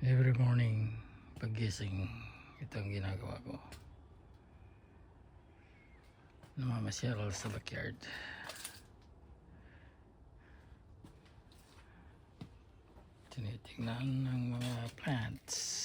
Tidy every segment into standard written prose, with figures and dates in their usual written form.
Every morning, paggising, ito ang ginagawa ko. Namamasyal sa backyard. Tinitingnan ng mga plants.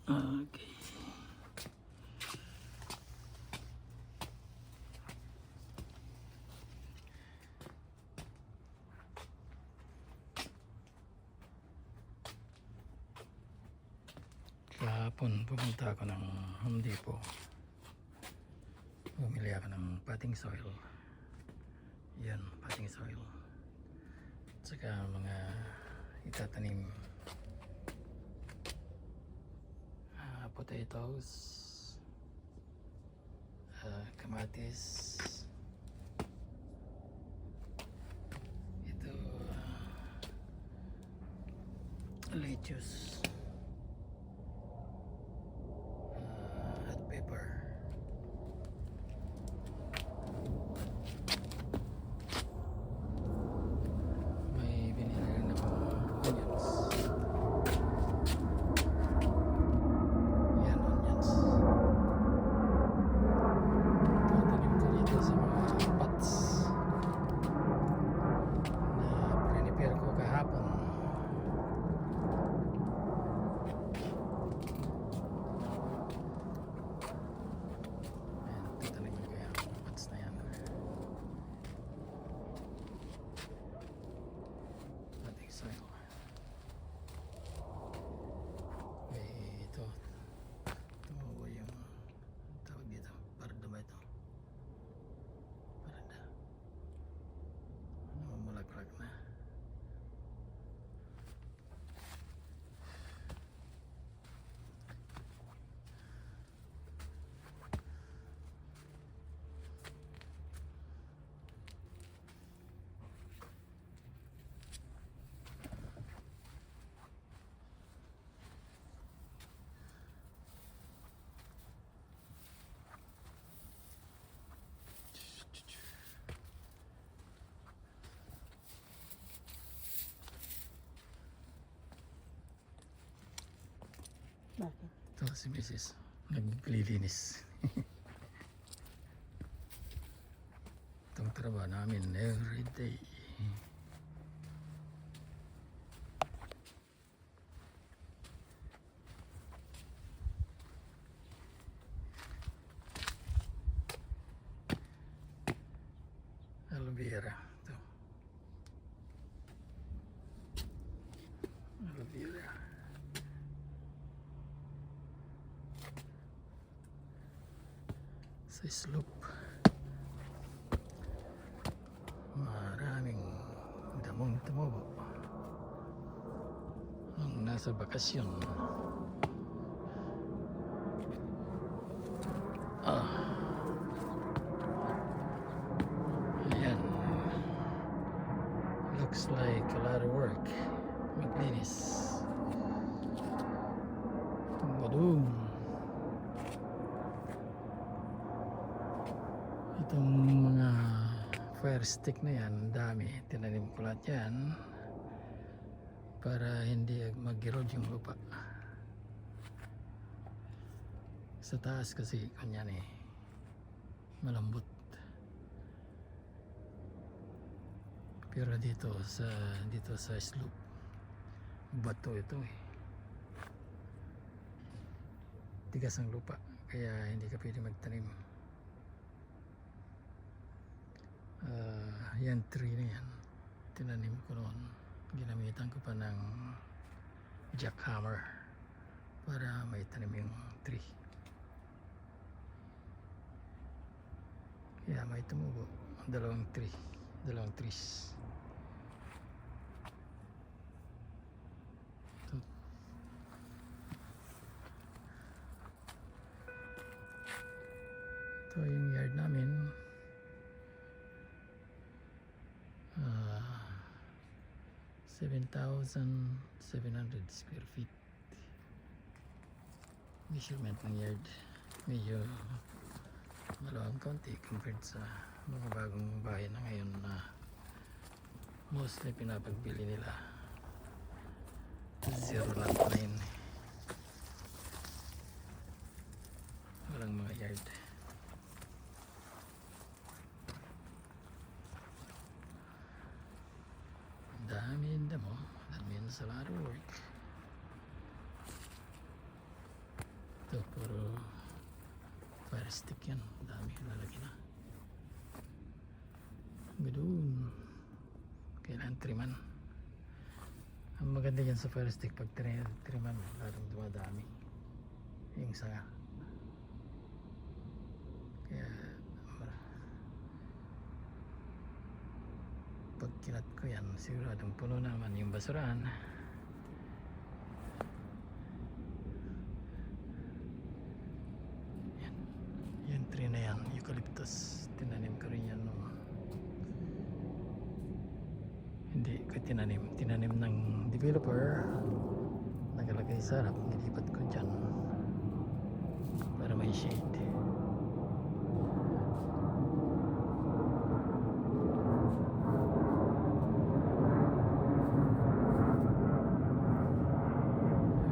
Okay. Kahapon pumunta ako ng Home Depot. Bumili ako ng potting soil. Yan, potting soil. At saka mga itatanim. Potatoes, kamatis, ito lettuce, hot pepper, may binili rin ako onions. Bakit? Ito si Mrs. Naglilinis. Itong trabaho namin every day. Aloe vera. Ito. Aloe vera. Sa slope, maraming damong tumubo nung nasa bakasyon. Ayan, looks like a lot of work maglinis. Badum. Itong mga fire stick na yan, dami, tinanim ko lahat yan para hindi mag-erode yung lupa. Sa taas kasi kanyan malambot, pero dito sa slope bato ito tigas ang lupa, kaya hindi ka pwede magtanim. Yan tree na yan, tinanim ko noon, ginamitan ko pa ng jackhammer para may tanim yung tree, kaya may tumubo dalawang trees. Ito yung yard namin. 7,700 square feet. Measurement ng yard. Medyo malawang konti compared sa mga bagong bahay na ngayon na mostly pinapagbili nila 0.9. Walang mga yard. Dami damo. That means a lot of work. Ito puro fire stick yan. Dami lalaki na. Ganoon. Kailangan triman. Ang maganda dyan sa fire stick pag triman, lalong dumadami yung sanga. Kaya pag kinat ko yan, siguradong puno naman yung basurahan. Yan. Yung tree na yan, eucalyptus. Tinanim ko rin yan nung hindi ko tinanim. Tinanim ng developer. Nagalagay sa harap. Nilipat ko dyan para may shade.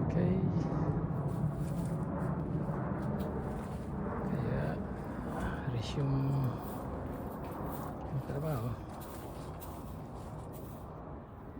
Okay. Kaya resume yung trabaho.